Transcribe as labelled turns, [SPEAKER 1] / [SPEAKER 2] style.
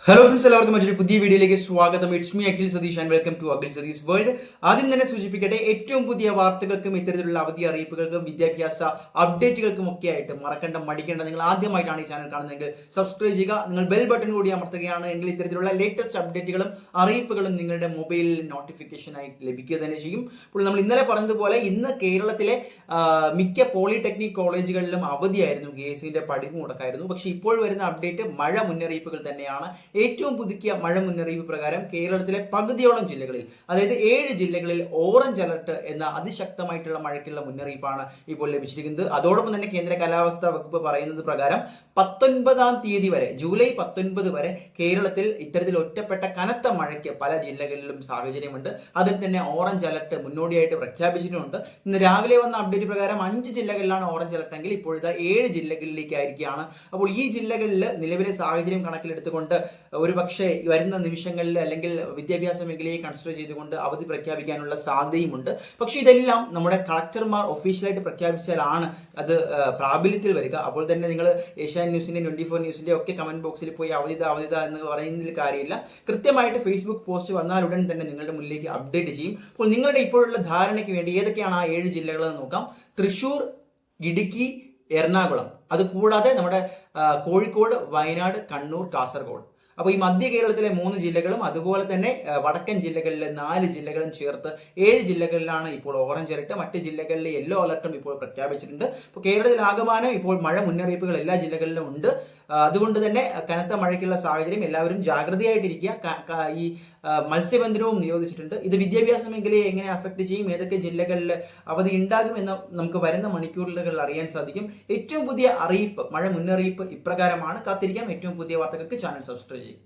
[SPEAKER 1] Hello friends, എല്ലാവർക്കും മറ്റൊരു പുതിയ വീഡിയോയിലേക്ക് സ്വാഗതം. It's me Akhil Satheesh and welcome to Akhil Satheesh world. ആദ്യം തന്നെ സൂചിപ്പിക്കട്ടെ, ഏറ്റവും പുതിയ വാർത്തകൾക്കും ഇത്തരത്തിലുള്ള അവധി അറിയിപ്പുകൾക്കും വിദ്യാഭ്യാസ അപ്ഡേറ്റുകൾക്കും ഒക്കെ ആയിട്ട് മടിക്കേണ്ട നിങ്ങൾ ആദ്യമായിട്ടാണ് ഈ ചാനൽ കാണുന്നതെങ്കിൽ സബ്സ്ക്രൈബ് ചെയ്യുക. നിങ്ങൾ ബെൽ ബട്ടൺ കൂടി അമർത്തുകയാണ് എങ്കിൽ ഇത്തരത്തിലുള്ള ലേറ്റസ്റ്റ് അപ്ഡേറ്റുകളും അറിയിപ്പുകളും നിങ്ങളുടെ മൊബൈലിൽ നോട്ടിഫിക്കേഷനായി ലഭിക്കുക തന്നെ ചെയ്യും. അപ്പോൾ നമ്മൾ ഇന്നലെ പറഞ്ഞതുപോലെ ഇന്ന് കേരളത്തിലെ മിക്ക പോളിടെക്നിക് കോളേജുകളിലും അവധിയായിരുന്നു, കേസിന്റെ പഠിപ്പ് മുടക്കായിരുന്നു. പക്ഷേ ഇപ്പോൾ വരുന്ന അപ്ഡേറ്റ് മഴ മുന്നറിയിപ്പുകൾ തന്നെയാണ്. ഏറ്റവും പുതുക്കിയ മഴ മുന്നറിയിപ്പ് പ്രകാരം കേരളത്തിലെ പകുതിയോളം ജില്ലകളിൽ, അതായത് 7 ജില്ലകളിൽ ഓറഞ്ച് അലർട്ട് എന്ന അതിശക്തമായിട്ടുള്ള മഴയ്ക്കുള്ള മുന്നറിയിപ്പാണ് ഇപ്പോൾ ലഭിച്ചിരിക്കുന്നത്. അതോടൊപ്പം തന്നെ കേന്ദ്ര കാലാവസ്ഥാ വകുപ്പ് പറയുന്നത് പ്രകാരം 19-ാം തീയതി വരെ, ജൂലൈ 19 വരെ കേരളത്തിൽ ഇത്തരത്തിൽ ഒറ്റപ്പെട്ട കനത്ത മഴയ്ക്ക് പല ജില്ലകളിലും സാഹചര്യമുണ്ട്. അതിൽ തന്നെ ഓറഞ്ച് അലർട്ട് മുന്നോടിയായിട്ട് പ്രഖ്യാപിച്ചിട്ടുണ്ട്. ഇന്ന് രാവിലെ വന്ന അപ്ഡേറ്റ് പ്രകാരം 5 ജില്ലകളിലാണ് ഓറഞ്ച് അലർട്ട് എങ്കിൽ ഇപ്പോഴത്തെ 7 ജില്ലകളിലേക്കായിരിക്കുകയാണ്. അപ്പോൾ ഈ ജില്ലകളിൽ നിലവിലെ സാഹചര്യം കണക്കിലെടുത്തുകൊണ്ട് ഒരുപക്ഷെ വരുന്ന നിമിഷങ്ങളിൽ അല്ലെങ്കിൽ വിദ്യാഭ്യാസ മേഖലയെ കൺസിഡർ ചെയ്തുകൊണ്ട് അവധി പ്രഖ്യാപിക്കാനുള്ള സാധ്യതയുമുണ്ട്. പക്ഷേ ഇതെല്ലാം നമ്മുടെ കളക്ടർമാർ ഒഫീഷ്യലായിട്ട് പ്രഖ്യാപിച്ചാലാണ് അത് പ്രാബല്യത്തിൽ വരിക. അപ്പോൾ തന്നെ നിങ്ങൾ ഏഷ്യാനെറ്റ് ന്യൂസിന്റെ 24 ന്യൂസിന്റെ ഒക്കെ കമന്റ് ബോക്സിൽ പോയി അവധിത എന്ന് പറയുന്നതിൽ കാര്യമില്ല. കൃത്യമായിട്ട് ഫേസ്ബുക്ക് പോസ്റ്റ് വന്നാൽ ഉടൻ തന്നെ നിങ്ങളുടെ മുന്നിലേക്ക് അപ്ഡേറ്റ് ചെയ്യും. അപ്പോൾ നിങ്ങളുടെ ഇപ്പോഴുള്ള ധാരണയ്ക്ക് വേണ്ടി ഏതൊക്കെയാണ് ആ 7 ജില്ലകളെന്ന് നോക്കാം. തൃശ്ശൂർ, ഇടുക്കി, എറണാകുളം, അതുകൂടാതെ നമ്മുടെ കോഴിക്കോട്, വയനാട്, കണ്ണൂർ, കാസർഗോഡ്. അപ്പോൾ ഈ മധ്യ കേരളത്തിലെ 3 ജില്ലകളും അതുപോലെ തന്നെ വടക്കൻ ജില്ലകളിലെ 4 ജില്ലകളും ചേർത്ത് 7 ജില്ലകളിലാണ് ഇപ്പോൾ ഓറഞ്ച് അലർട്ട്. മറ്റ് ജില്ലകളിലെ യെല്ലോ അലർട്ടും ഇപ്പോൾ പ്രഖ്യാപിച്ചിട്ടുണ്ട്. അപ്പോൾ കേരളത്തിൽ ആകമാനം ഇപ്പോൾ മഴ മുന്നറിയിപ്പുകൾ എല്ലാ ജില്ലകളിലും ഉണ്ട്. അതുകൊണ്ട് തന്നെ കനത്ത മഴയ്ക്കുള്ള സാഹചര്യം, എല്ലാവരും ജാഗ്രതയായിട്ടിരിക്കുക. ഈ മത്സ്യബന്ധനവും നിരോധിച്ചിട്ടുണ്ട്. ഇത് വിദ്യാഭ്യാസ മേഖലയെ എങ്ങനെ അഫക്ട് ചെയ്യും, ഏതൊക്കെ ജില്ലകളിൽ അവധി ഉണ്ടാകും എന്ന് നമുക്ക് വരുന്ന മണിക്കൂറുകളിൽ അറിയാൻ സാധിക്കും. ഏറ്റവും പുതിയ അറിയിപ്പ്, മഴ മുന്നറിയിപ്പ് ഇപ്രകാരമാണ്. കാത്തിരിക്കാം. ഏറ്റവും പുതിയ വാർത്തകൾക്ക് ചാനൽ സബ്സ്ക്രൈബ് ചെയ്യും.